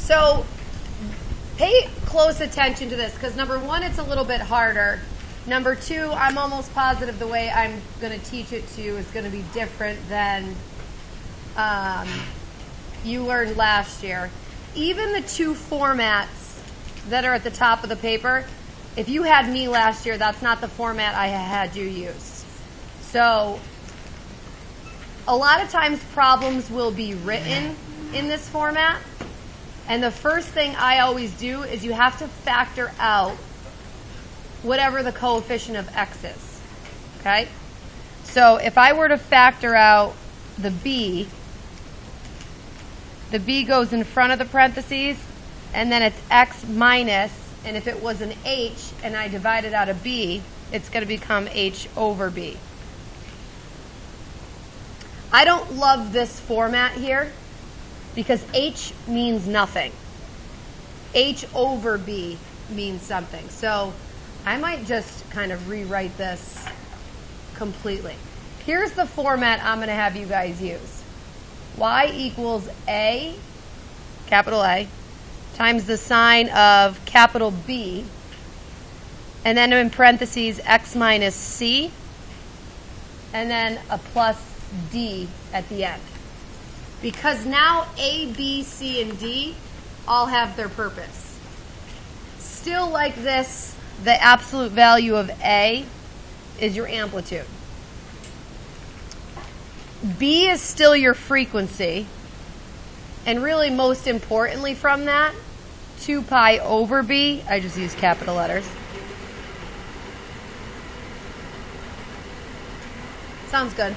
So pay close attention to this, because number one, it's a little bit harder. Number two, I'm almost positive the way I'm going to teach it to you is going to be different than you learned last year. Even the two formats that are at the top of the paper, if you had me last year, that's not the format I had you use. So a lot of times problems will be written in this format. And the first thing I always do is you have to factor out whatever the coefficient of x is. Okay? So if I were to factor out the b goes in front of the parentheses, and then it's x minus, and if it was an h and I divided out a b, it's going to become h over b. I don't love this format here because h means nothing. H over b means something. So I might just kind of rewrite this completely. Here's the format I'm going to have you guys use. Y equals A, capital A, times the sign of capital B, and then in parentheses x minus c, and then a plus d at the end. Because now A, B, C, and D all have their purpose. Still like this, the absolute value of A is your amplitude. B is still your frequency. And really, most importantly from that, 2 pi over B, I just use capital letters. Sounds good.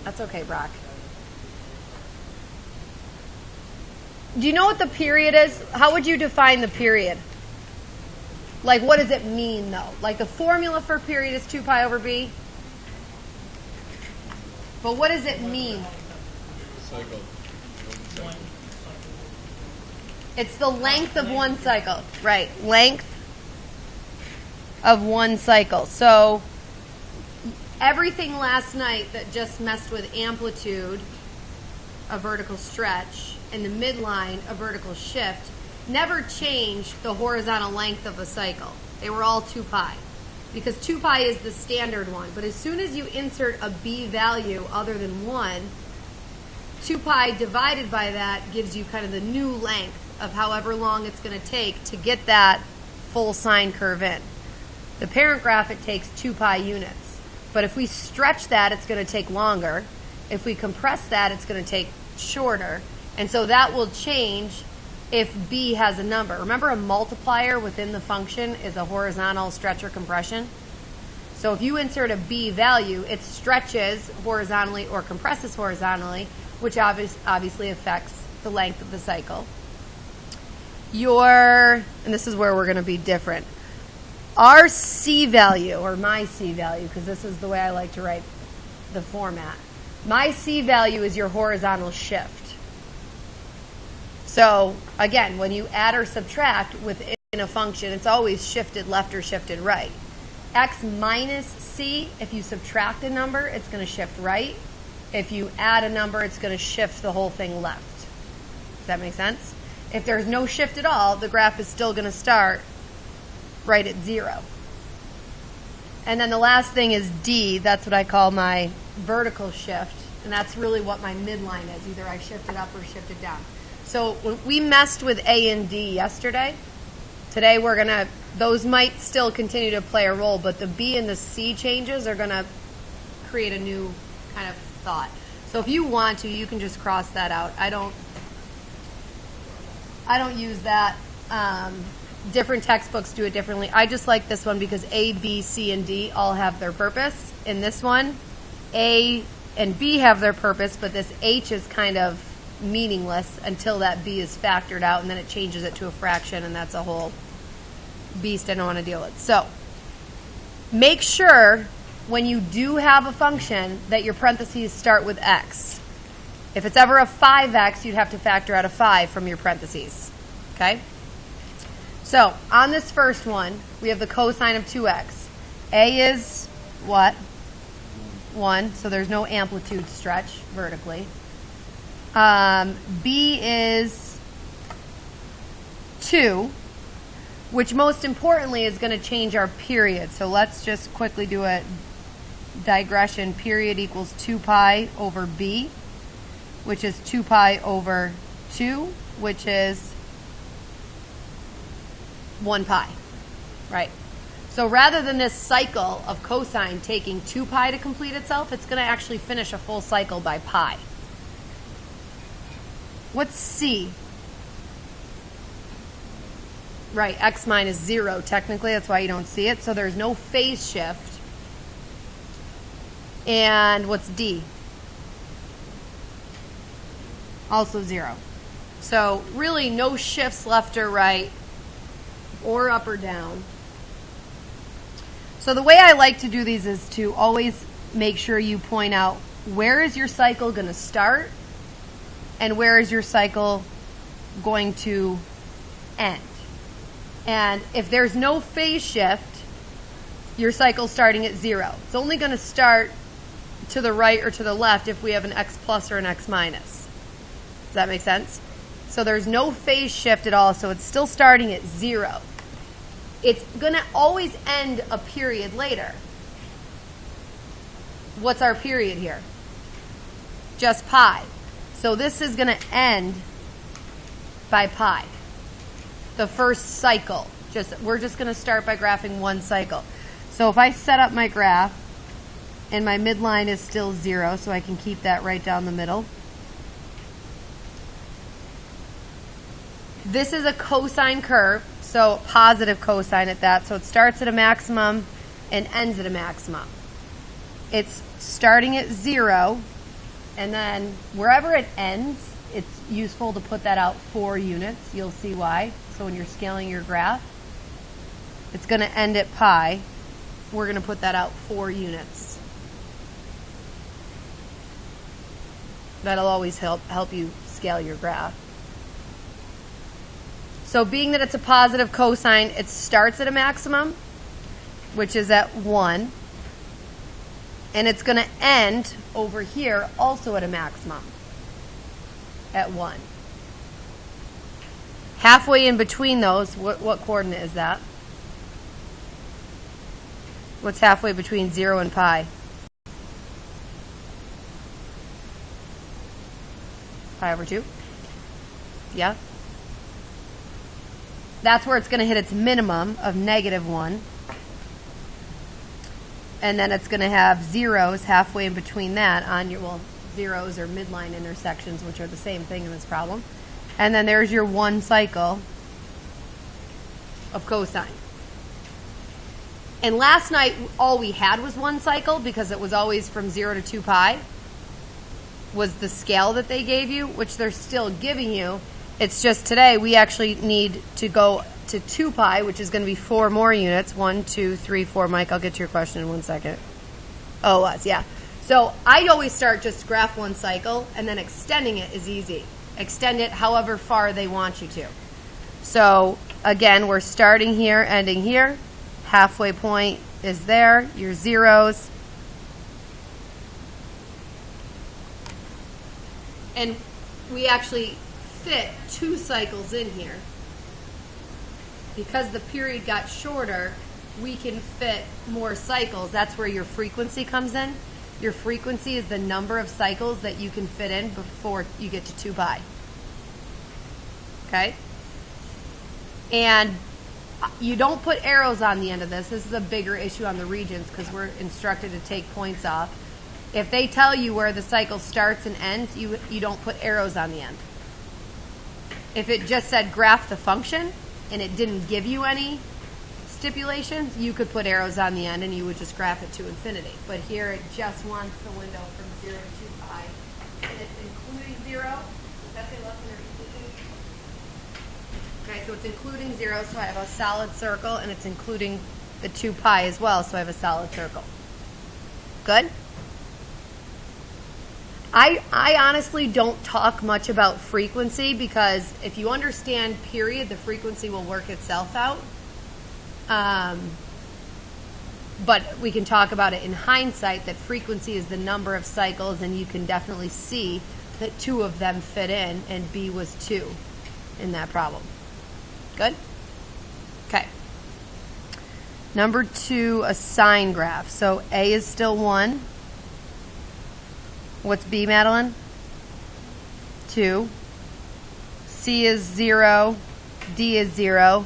That's okay, Brock. Do you know what the period is? How would you define the period? Like, what does it mean, though? Like, the formula for period is 2 pi over b. But what does it mean? Cycle. It's the length of one cycle. Right. Length of one cycle. So everything last night that just messed with amplitude, a vertical stretch, and the midline, a vertical shift, never changed the horizontal length of the cycle. They were all 2 pi. Because 2 pi is the standard one. But as soon as you insert a b value other than 1, 2 pi divided by that gives you kind of the new length of however long it's going to take to get that full sine curve in. The parent graph, it takes 2 pi units. But if we stretch that, it's going to take longer. If we compress that, it's going to take shorter. And so that will change if b has a number. Remember, a multiplier within the function is a horizontal stretch or compression. So if you insert a b value, it stretches horizontally or compresses horizontally, which obviously affects the length of the cycle. And this is where we're going to be different. Our C value, or my C value, because this is the way I like to write the format. My C value is your horizontal shift. So, again, when you add or subtract within a function, it's always shifted left or shifted right. X minus C, if you subtract a number, it's going to shift right. If you add a number, it's going to shift the whole thing left. Does that make sense? If there's no shift at all, the graph is still going to start right at 0. And then the last thing is D. That's what I call my vertical shift. And that's really what my midline is. Either I shifted up or shifted down. So when we messed with A and D yesterday, today we're going to, those might still continue to play a role, but the B and the C changes are going to create a new kind of thought. So if you want to, you can just cross that out. I don't use that. Different textbooks do it differently. I just like this one because A, B, C, and D all have their purpose. In this one, A and B have their purpose, but this H is kind of meaningless until that B is factored out, and then it changes it to a fraction, and that's a whole beast I don't want to deal with. So make sure when you do have a function that your parentheses start with x. If it's ever a 5x, you'd have to factor out a 5 from your parentheses. Okay? So, on this first one, we have the cosine of 2x. A is what? 1, so there's no amplitude stretch vertically. B is 2, which most importantly is going to change our period. So let's just quickly do a digression. Period equals 2 pi over b, which is 2 pi over 2, which is 1 pi, right? So rather than this cycle of cosine taking 2 pi to complete itself, it's going to actually finish a full cycle by pi. What's C? Right, x minus 0 technically, that's why you don't see it. So there's no phase shift. And what's D? Also 0. So really no shifts left or right or up or down. So the way I like to do these is to always make sure you point out where is your cycle going to start and where is your cycle going to end. And if there's no phase shift, your cycle's starting at 0. It's only going to start to the right or to the left if we have an x plus or an x minus. Does that make sense? So there's no phase shift at all, so it's still starting at 0. It's going to always end a period later. What's our period here? Just pi. So this is going to end by pi. The first cycle. We're just going to start by graphing one cycle. So if I set up my graph, and my midline is still 0, so I can keep that right down the middle. This is a cosine curve, so positive cosine at that. So it starts at a maximum and ends at a maximum. It's starting at 0, and then wherever it ends, it's useful to put that out 4 units. You'll see why. So when you're scaling your graph, it's going to end at pi. We're going to put that out 4 units. That'll always help you scale your graph. So being that it's a positive cosine, it starts at a maximum, which is at 1. And it's going to end over here also at a maximum, at 1. Halfway in between those, what coordinate is that? What's halfway between 0 and pi? Pi over 2? Yeah? That's where it's going to hit its minimum of -1. And then it's going to have zeros halfway in between that on your, well, zeros or midline intersections, which are the same thing in this problem. And then there's your 1 cycle of cosine. And last night, all we had was 1 cycle because it was always from 0 to 2 pi, was the scale that they gave you, which they're still giving you. It's just today we actually need to go to 2 pi, which is going to be 4 more units. 1, 2, 3, 4. Mike, I'll get to your question in 1 second. Oh, it was, yeah. So I always start just graph 1 cycle, and then extending it is easy. Extend it however far they want you to. So again, we're starting here, ending here. Halfway point is there, your zeros. And we actually fit 2 cycles in here. Because the period got shorter, we can fit more cycles. That's where your frequency comes in. Your frequency is the number of cycles that you can fit in before you get to 2 pi. Okay? And you don't put arrows on the end of this. This is a bigger issue on the regions because we're instructed to take points off. If they tell you where the cycle starts and ends, you don't put arrows on the end. If it just said graph the function and it didn't give you any stipulations, you could put arrows on the end and you would just graph it to infinity. But here it just wants the window from 0 to 2 pi. And it's including 0. Does that say less than or equal to? Okay, so it's including 0, so I have a solid circle, and it's including the 2 pi as well, so I have a solid circle. Good? I honestly don't talk much about frequency because if you understand period, the frequency will work itself out. But we can talk about it in hindsight that frequency is the number of cycles, and you can definitely see that 2 of them fit in, and B was 2 in that problem. Good? Okay. Number 2, a sine graph. So A is still 1. What's B, Madeline? 2. C is 0. D is 0.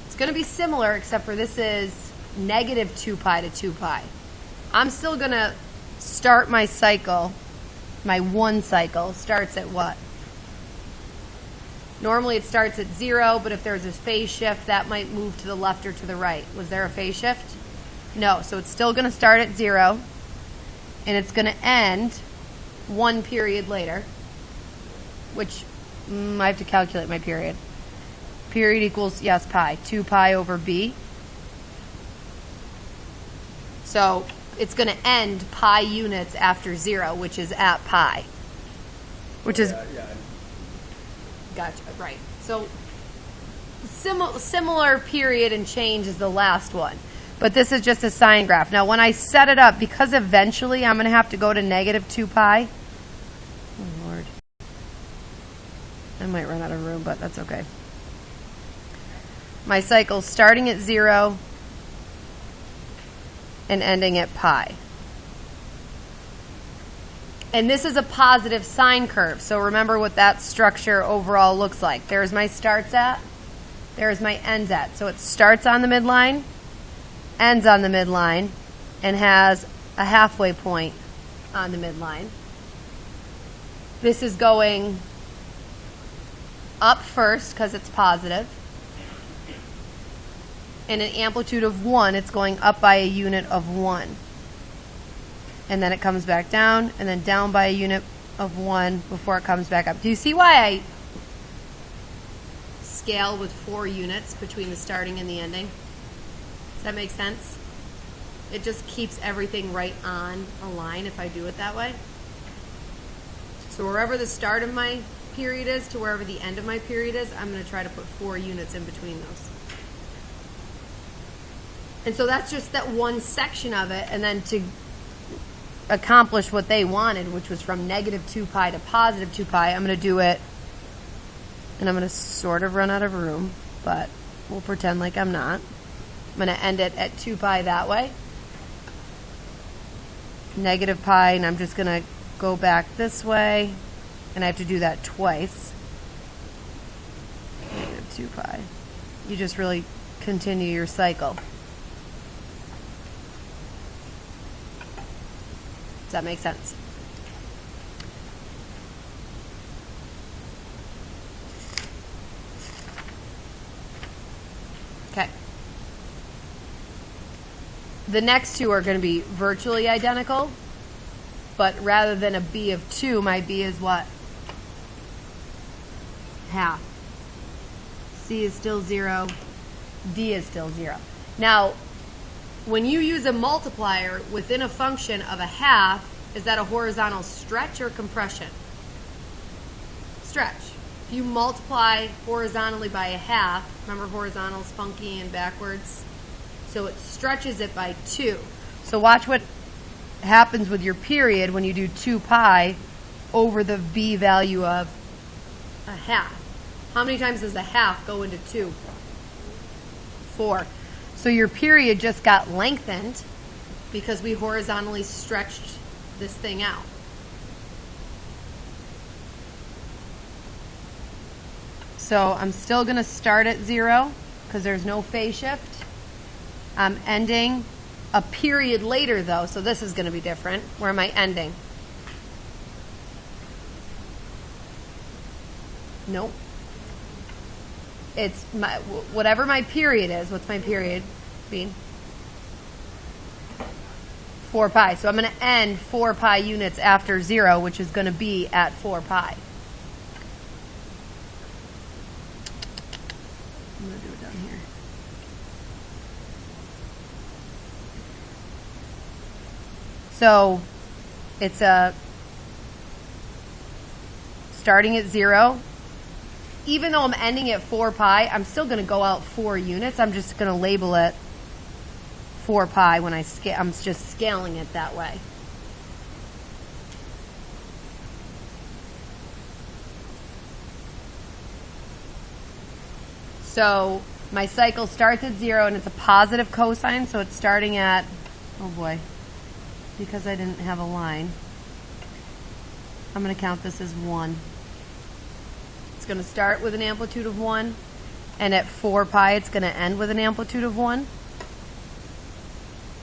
It's going to be similar, except for this is negative 2 pi to 2 pi. I'm still going to start my cycle. My 1 cycle starts at what? Normally it starts at 0, but if there's a phase shift, that might move to the left or to the right. Was there a phase shift? No. So it's still going to start at 0, and it's going to end 1 period later, which I have to calculate my period. Period equals, yes, pi. 2 pi over b. So it's going to end pi units after 0, which is at pi. Which is... Yeah. Gotcha, right. So similar period and change is the last one. But this is just a sine graph. Now when I set it up, because eventually I'm going to have to go to negative 2 pi. Oh, Lord. I might run out of room, but that's okay. My cycle's starting at 0 and ending at pi. And this is a positive sine curve. So remember what that structure overall looks like. There's my starts at. There's my ends at. So it starts on the midline, ends on the midline, and has a halfway point on the midline. This is going up first because it's positive. In an amplitude of 1, it's going up by a unit of 1. And then it comes back down, and then down by a unit of 1 before it comes back up. Do you see why I scale with 4 units between the starting and the ending? Does that make sense? It just keeps everything right on a line if I do it that way. So wherever the start of my period is to wherever the end of my period is, I'm going to try to put 4 units in between those. And so that's just that one section of it, and then to accomplish what they wanted, which was from negative 2 pi to positive 2 pi, I'm going to do it, and I'm going to sort of run out of room, but we'll pretend like I'm not. I'm going to end it at 2 pi that way, negative pi, and I'm just going to go back this way, and I have to do that twice. Negative 2 pi. You just really continue your cycle. Does that make sense? Okay. The next two are going to be virtually identical, but rather than a b of 2, my b is what? Half. C is still 0. D is still 0. Now, when you use a multiplier within a function of a half, is that a horizontal stretch or compression? Stretch. If you multiply horizontally by a half, remember horizontal's funky and backwards? So it stretches it by 2. So watch what happens with your period when you do 2 pi over the b value of a half. How many times does a half go into 2? 4. So your period just got lengthened because we horizontally stretched this thing out. So I'm still going to start at 0 because there's no phase shift. I'm ending a period later though, so this is going to be different. Where am I ending? Nope. It's my whatever my period is. What's my period, Bean? 4 pi. So I'm going to end 4 pi units after 0, which is going to be at 4 pi. I'm going to do it down here. So it's starting at 0. Even though I'm ending at 4 pi, I'm still going to go out 4 units. I'm just going to label it 4 pi when I'm just scaling it that way. So my cycle starts at 0 and it's a positive cosine, so it's starting at, oh boy, because I didn't have a line, I'm going to count this as 1. It's going to start with an amplitude of 1, and at 4 pi it's going to end with an amplitude of 1.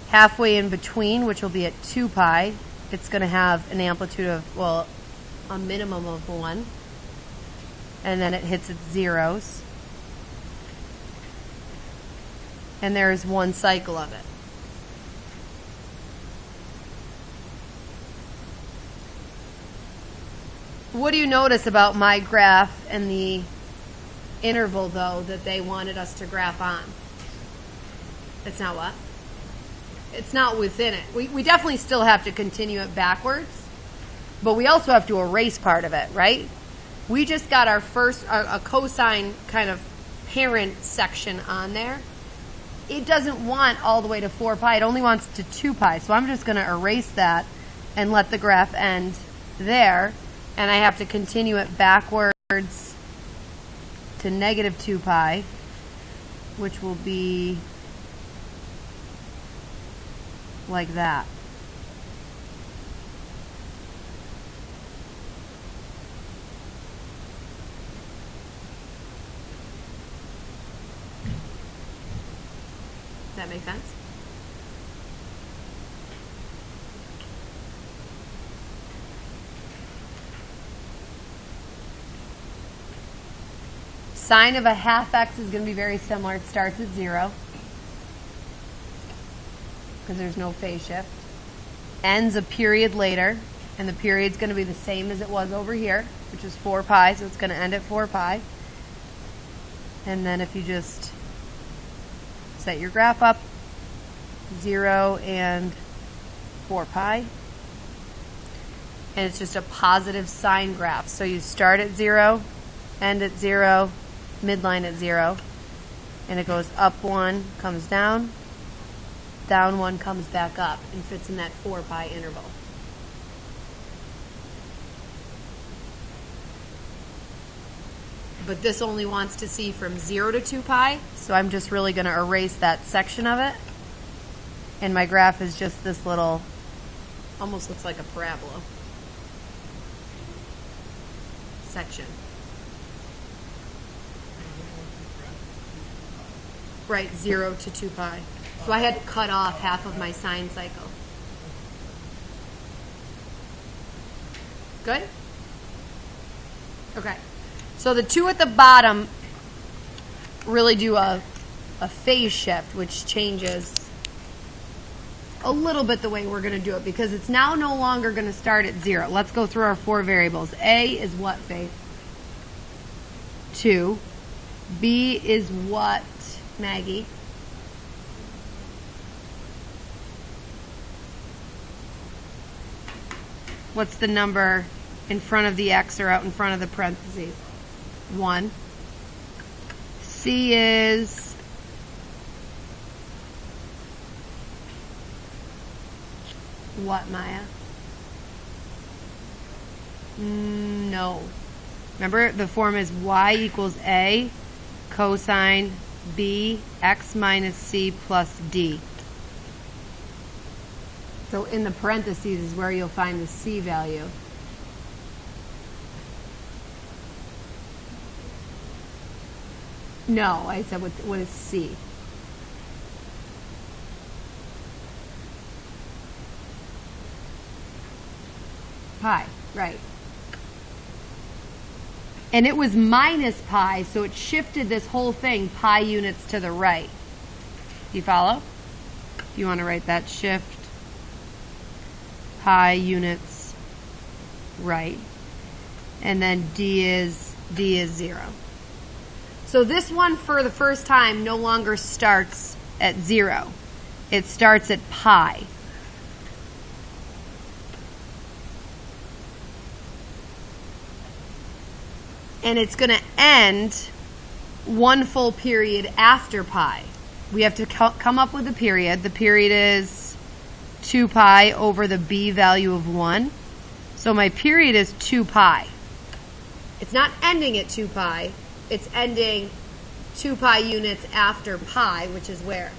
Halfway in between, which will be at 2 pi, it's going to have an amplitude of, well, a minimum of 1, and then it hits its zeros. And there's one cycle of it. What do you notice about my graph and the interval, though, that they wanted us to graph on? It's not what? It's not within it. We definitely still have to continue it backwards, but we also have to erase part of it, right? We just got our first, a cosine kind of parent section on there. It doesn't want all the way to 4 pi. It only wants to 2 pi. So I'm just going to erase that and let the graph end there. And I have to continue it backwards to negative 2 pi, which will be like that. Does that make sense? Sine of a half x is going to be very similar. It starts at 0 because there's no phase shift. Ends a period later, and the period's going to be the same as it was over here, which is 4 pi, so it's going to end at 4 pi. And then if you just set your graph up, 0 and 4 pi. And it's just a positive sine graph. So you start at 0, end at 0, midline at 0. And it goes up 1, comes down 1, comes back up, and fits in that 4 pi interval. But this only wants to see from 0 to 2 pi, so I'm just really going to erase that section of it. And my graph is just this little, almost looks like a parabola section. Right, 0 to 2 pi. So I had to cut off half of my sine cycle. Good? Okay. So the two at the bottom really do a phase shift, which changes a little bit the way we're going to do it, because it's now no longer going to start at 0. Let's go through our 4 variables. A is what phase? 2. B is what, Maggie? What's the number in front of the x or out in front of the parentheses? 1. C is what, Maya? No. Remember, the form is y equals a cosine b x minus c plus d. So in the parentheses is where you'll find the c value. No, I said what is c? Pi, right. And it was minus pi, so it shifted this whole thing pi units to the right. Do you follow? You want to write that shift pi units right. And then d is 0. So this one, for the first time, no longer starts at 0. It starts at pi. and it's going to end one full period after pi. We have to come up with a period. The period is 2 pi over the b value of 1. So my period is 2 pi. It's not ending at 2 pi. It's ending 2 pi units after pi, which is where?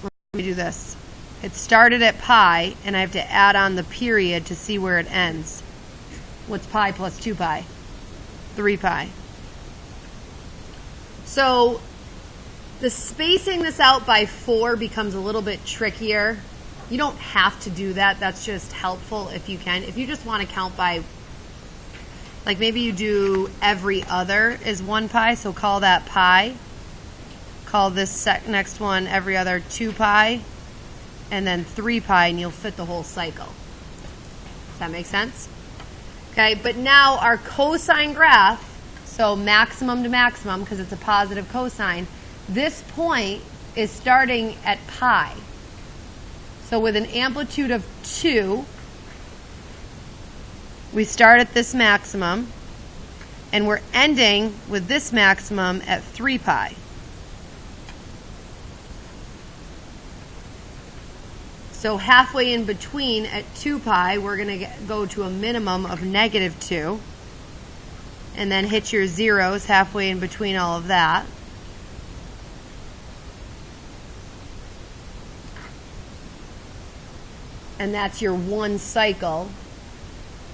Let me do this. It started at pi, and I have to add on the period to see where it ends. What's pi plus 2 pi? 3 pi. So the spacing this out by 4 becomes a little bit trickier. You don't have to do that. That's just helpful if you can. If you just want to count by, like maybe you do every other is 1 pi, so call that pi. Call this next one every other 2 pi, and then 3 pi, and you'll fit the whole cycle. Does that make sense? Okay, but now our cosine graph, so maximum to maximum, because it's a positive cosine, this point is starting at pi. So with an amplitude of 2, we start at this maximum, and we're ending with this maximum at 3 pi. So halfway in between at 2 pi, we're going to go to a minimum of negative 2. And then hit your zeros halfway in between all of that. And that's your one cycle.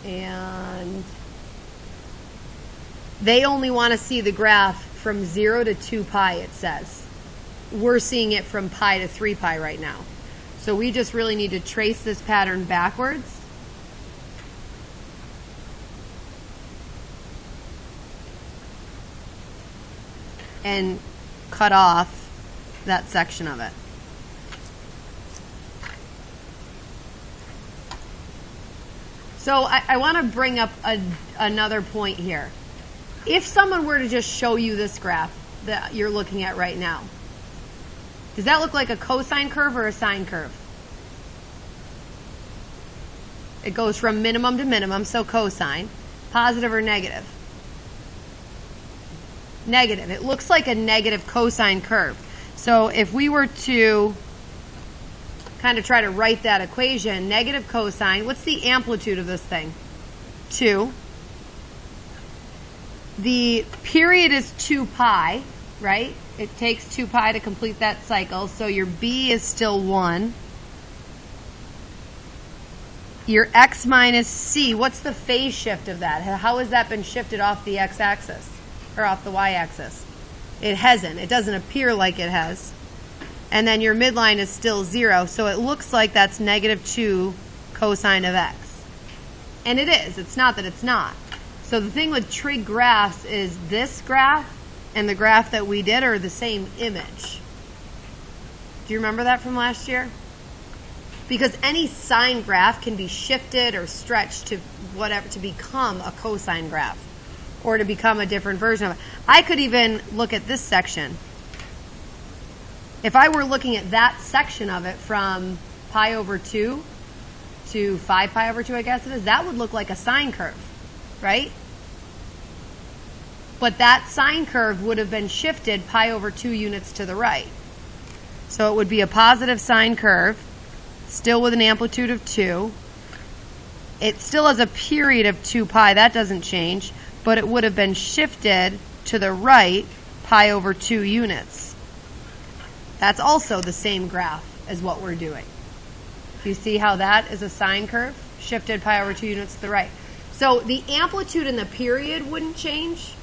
And they only want to see the graph from 0 to 2 pi, it says. We're seeing it from pi to 3 pi right now. So we just really need to trace this pattern backwards. And cut off that section of it. So I want to bring up another point here. If someone were to just show you this graph that you're looking at right now, does that look like a cosine curve or a sine curve? It goes from minimum to minimum, so cosine. Positive or negative? Negative. It looks like a negative cosine curve. So if we were to kind of try to write that equation, negative cosine, what's the amplitude of this thing? 2. The period is 2 pi, right? It takes 2 pi to complete that cycle, so your b is still 1. Your x minus c, what's the phase shift of that? How has that been shifted off the x-axis or off the y-axis? It hasn't. It doesn't appear like it has. And then your midline is still 0, so it looks like that's negative 2 cosine of x. And it is. It's not that it's not. So the thing with trig graphs is this graph and the graph that we did are the same image. Do you remember that from last year? Because any sine graph can be shifted or stretched to whatever to become a cosine graph or to become a different version of it. I could even look at this section. If I were looking at that section of it from pi over 2 to 5 pi over 2, I guess it is, that would look like a sine curve, right? But that sine curve would have been shifted pi over 2 units to the right. So it would be a positive sine curve, still with an amplitude of 2. It still has a period of 2 pi, that doesn't change, but it would have been shifted to the right pi over 2 units. That's also the same graph as what we're doing. Do you see how that is a sine curve? Shifted pi over 2 units to the right. So the amplitude and the period wouldn't change,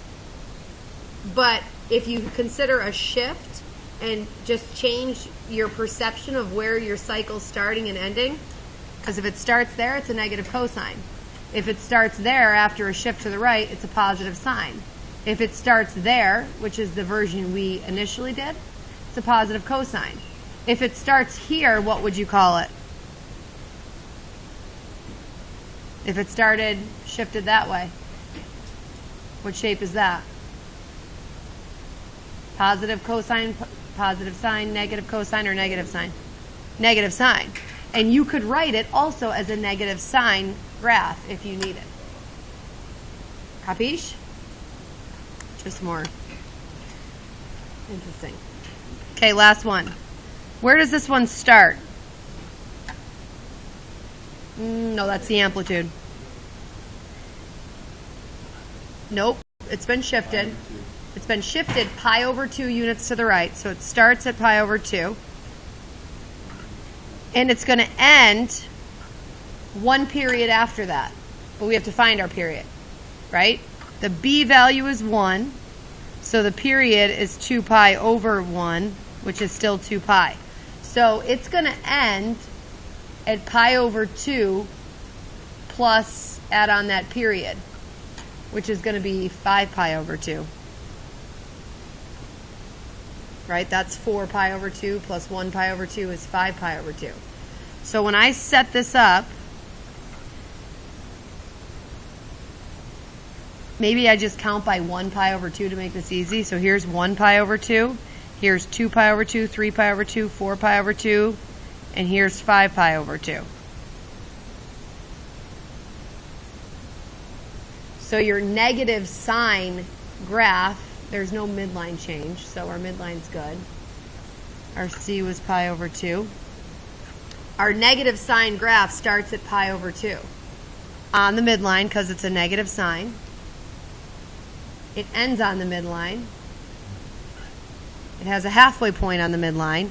but if you consider a shift and just change your perception of where your cycle's starting and ending, because if it starts there, it's a negative cosine. If it starts there after a shift to the right, it's a positive sine. If it starts there, which is the version we initially did, it's a positive cosine. If it starts here, what would you call it? If it started shifted that way, what shape is that? Positive cosine, positive sine, negative cosine, or negative sine? Negative sine. And you could write it also as a negative sign graph if you need it. Capiche? Just more interesting. Okay, last one. Where does this one start? No, that's the amplitude. Nope, it's been shifted. It's been shifted pi over 2 units to the right. So it starts at pi over 2. And it's going to end one period after that. But we have to find our period, right? The b value is 1. So the period is 2 pi over 1, which is still 2 pi. So it's going to end at pi over 2 plus add on that period, which is going to be 5 pi over 2. Right? That's 4 pi over 2 plus 1 pi over 2 is 5 pi over 2. So when I set this up, maybe I just count by 1 pi over 2 to make this easy. So here's 1 pi over 2. Here's 2 pi over 2, 3 pi over 2, 4 pi over 2, and here's 5 pi over 2. So your negative sign graph, there's no midline change, so our midline's good. Our C was pi over 2. Our negative sign graph starts at pi over 2 on the midline because it's a negative sign. It ends on the midline. It has a halfway point on the midline.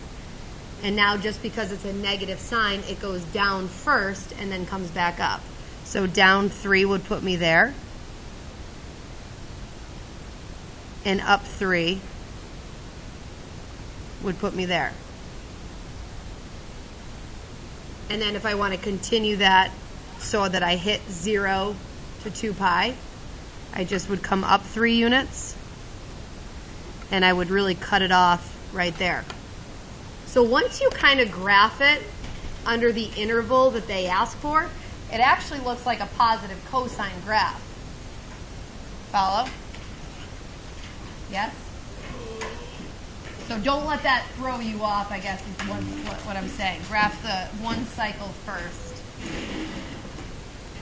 And now just because it's a negative sign, it goes down first and then comes back up. So down 3 would put me there. And up 3 would put me there. And then if I want to continue that so that I hit 0 to 2 pi, I just would come up 3 units and I would really cut it off right there. So once you kind of graph it under the interval that they ask for, it actually looks like a positive cosine graph. Follow? Yes? So don't let that throw you off, I guess, is what I'm saying. Graph the one cycle first.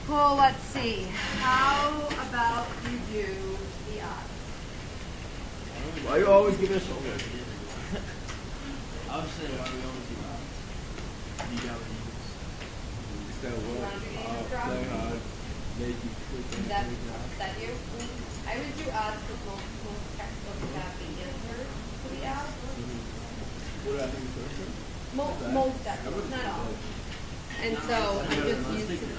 Well, let's see. How about you do the odds? Why you always give us over? I was saying, why do we always do odds? You got what you do. Instead of what? Play hard. Make you quick. Does that upset you? I would do odds because most textbooks have the answer to the odds. What do I think first? Most textbooks, not all. And so I just use the same.